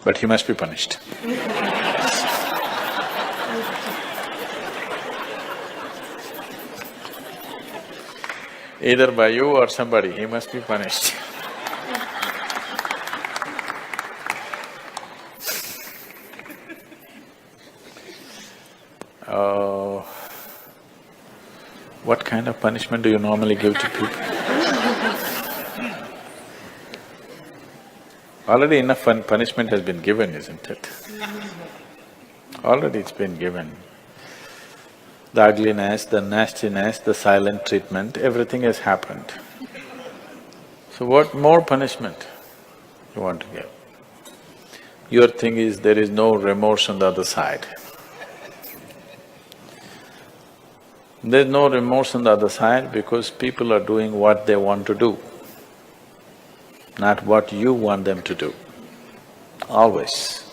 but he must be punished. Either by you or somebody, he must be punished. What kind of punishment do you normally give to people? Already enough punishment has been given, isn't it? Already it's been given. The ugliness, the nastiness, the silent treatment, everything has happened. So what more punishment you want to give? Your thing is there is no remorse on the other side. There's no remorse on the other side because people are doing what they want to do, not what you want them to do, always.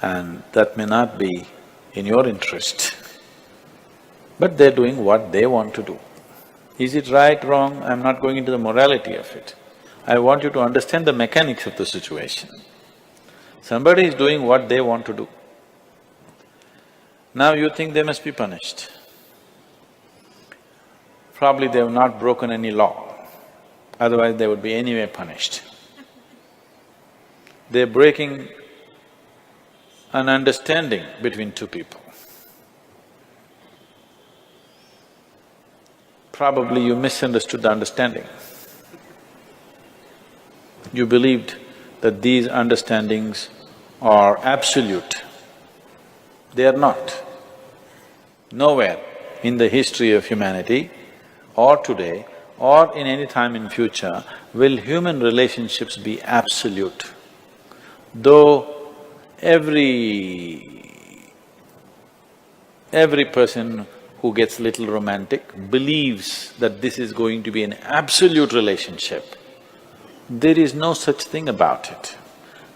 And that may not be in your interest, but they're doing what they want to do. Is it right, wrong? I'm not going into the morality of it. I want you to understand the mechanics of the situation. Somebody is doing what they want to do. Now you think they must be punished. Probably they have not broken any law, otherwise they would be anyway punished. They're breaking an understanding between two people. Probably you misunderstood the understanding. You believed that these understandings are absolute. They are not. Nowhere in the history of humanity or today or in any time in future will human relationships be absolute. Though every person who gets little romantic believes that this is going to be an absolute relationship, there is no such thing about it.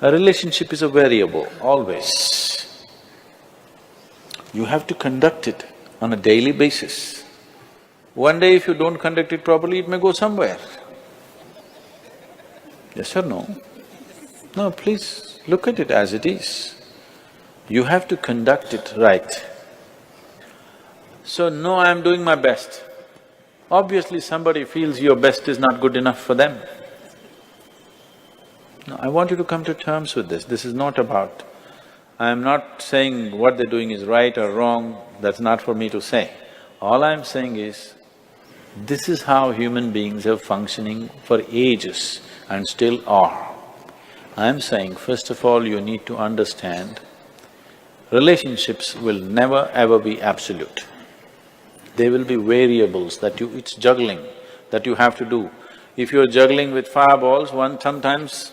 A relationship is a variable, always. You have to conduct it on a daily basis. One day if you don't conduct it properly, it may go somewhere. Yes or no? No, please look at it as it is. You have to conduct it right. So, no, I'm doing my best. Obviously somebody feels your best is not good enough for them. No, I want you to come to terms with this. This is not about… I'm not saying what they're doing is right or wrong, that's not for me to say. All I'm saying is, this is how human beings have functioning for ages and still are. I'm saying, first of all, you need to understand, relationships will never ever be absolute. There will be variables that it's juggling that you have to do. If you're juggling with fireballs, sometimes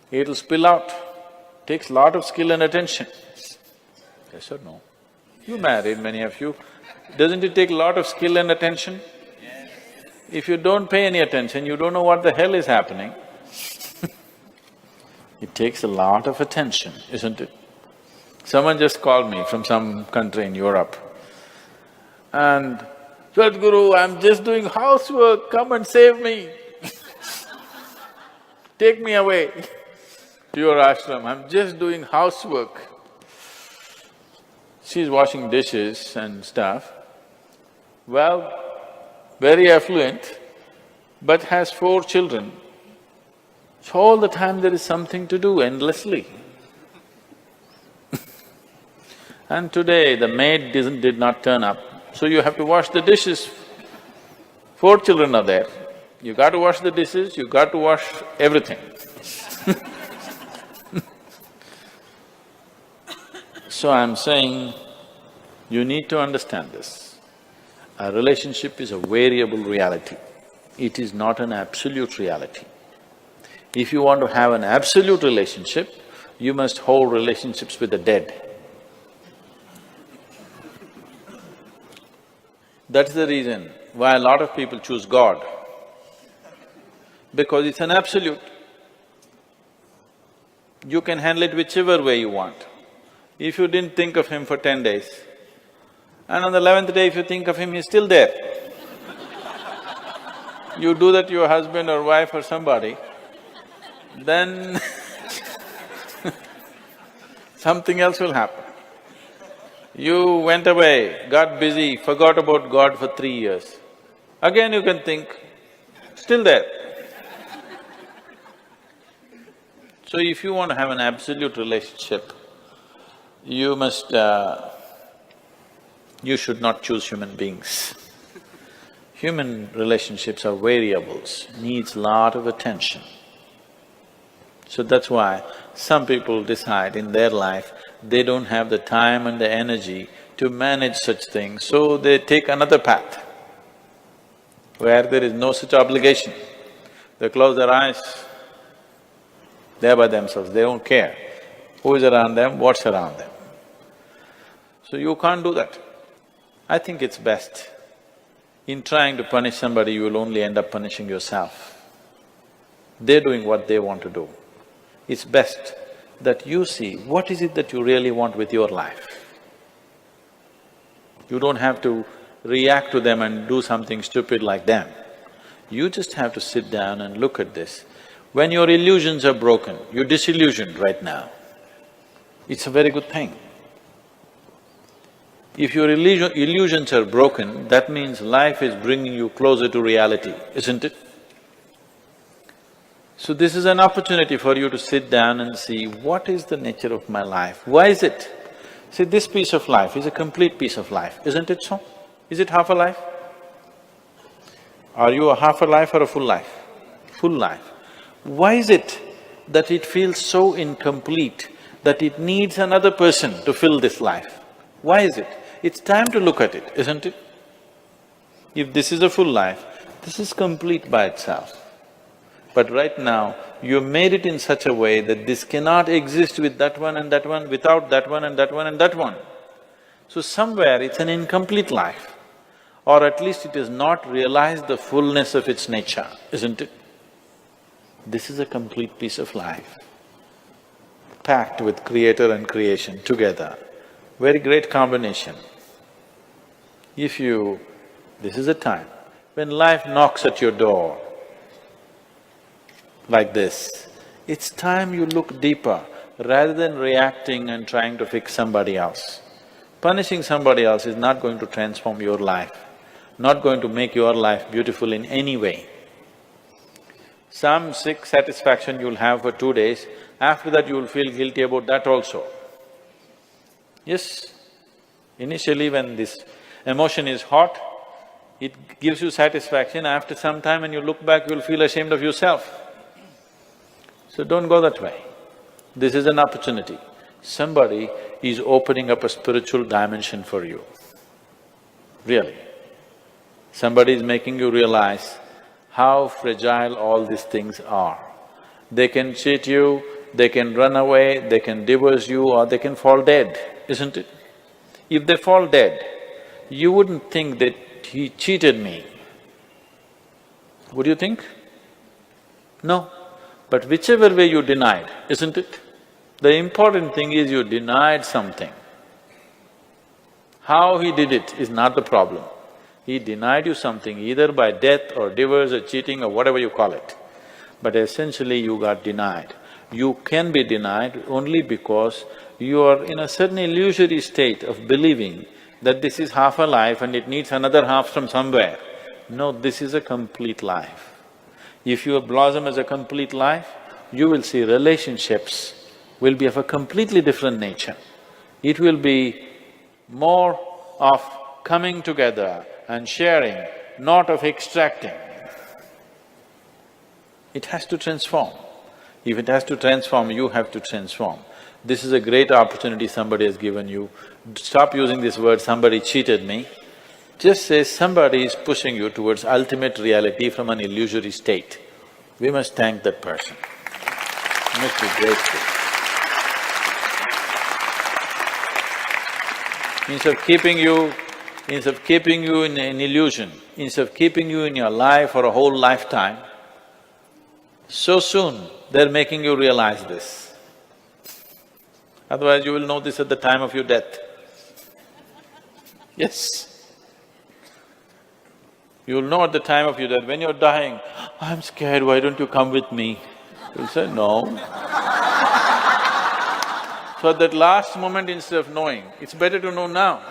it'll spill out. Takes lot of skill and attention. Yes or no? You married, many of you. Doesn't it take a lot of skill and attention? If you don't pay any attention, you don't know what the hell is happening. It takes a lot of attention, isn't it? Someone just called me from some country in Europe and, "Sadhguru, I'm just doing housework, come and save me." Take me away to your ashram, I'm just doing housework. She's washing dishes and stuff. Well, very affluent, but has 4 children. So all the time there is something to do endlessly. And today the maid did not turn up, so you have to wash the dishes. 4 children are there, you got to wash the dishes, you got to wash everything. So I'm saying, you need to understand this. A relationship is a variable reality. It is not an absolute reality. If you want to have an absolute relationship, you must hold relationships with the dead. That's the reason why a lot of people choose God, because it's an absolute. You can handle it whichever way you want. If you didn't think of him for 10 days, and on the 11th day if you think of him, he's still there. You do that to your husband or wife or somebody, then something else will happen. You went away, got busy, forgot about God for 3 years. Again you can think, still there. So if you want to have an absolute relationship, you must… you should not choose human beings. Human relationships are variables, needs lot of attention. So that's why some people decide in their life they don't have the time and the energy to manage such things, so they take another path where there is no such obligation. They close their eyes, they're by themselves, they don't care who is around them, what's around them. So you can't do that. I think it's best. In trying to punish somebody, you will only end up punishing yourself. They're doing what they want to do. It's best that you see what is it that you really want with your life. You don't have to react to them and do something stupid like them. You just have to sit down and look at this. When your illusions are broken, you're disillusioned right now. It's a very good thing. If your illusions are broken, that means life is bringing you closer to reality, isn't it? So this is an opportunity for you to sit down and see, what is the nature of my life? Why is it? See, this piece of life is a complete piece of life, isn't it so? Is it half a life? Are you a half a life or a full life? Full life. Why is it that it feels so incomplete that it needs another person to fill this life? Why is it? It's time to look at it, isn't it? If this is a full life, this is complete by itself. But right now, you made it in such a way that this cannot exist with that one and that one, without that one and that one and that one. So somewhere it's an incomplete life, or at least it has not realized the fullness of its nature, isn't it? This is a complete piece of life, packed with creator and creation together. Very great combination. If you… this is a time when life knocks at your door like this, it's time you look deeper rather than reacting and trying to fix somebody else. Punishing somebody else is not going to transform your life, not going to make your life beautiful in any way. Some sick satisfaction you'll have for 2 days, after that you will feel guilty about that also. Yes, initially when this emotion is hot, it gives you satisfaction. After some time when you look back, you'll feel ashamed of yourself. So don't go that way. This is an opportunity. Somebody is opening up a spiritual dimension for you, really. Somebody is making you realize how fragile all these things are. They can cheat you, they can run away, they can divorce you, or they can fall dead, isn't it? If they fall dead, you wouldn't think that he cheated me. Would you think? No. But whichever way you denied, isn't it? The important thing is you denied something. How he did it is not the problem. He denied you something either by death or divorce or cheating or whatever you call it. But essentially you got denied. You can be denied only because you are in a certain illusory state of believing that this is half a life and it needs another half from somewhere. No, this is a complete life. If you blossom as a complete life, you will see relationships will be of a completely different nature. It will be more of coming together and sharing, not of extracting. It has to transform. If it has to transform, you have to transform. This is a great opportunity somebody has given you. Stop using this word, somebody cheated me. Just say somebody is pushing you towards ultimate reality from an illusory state. We must thank that person. We must be grateful. Instead of keeping you in an illusion, instead of keeping you in your life for a whole lifetime, so soon they're making you realize this. Otherwise you will know this at the time of your death. Yes. You'll know at the time of your death, when you're dying, I'm scared, why don't you come with me? You'll say, no. So at that last moment, instead of knowing, it's better to know now.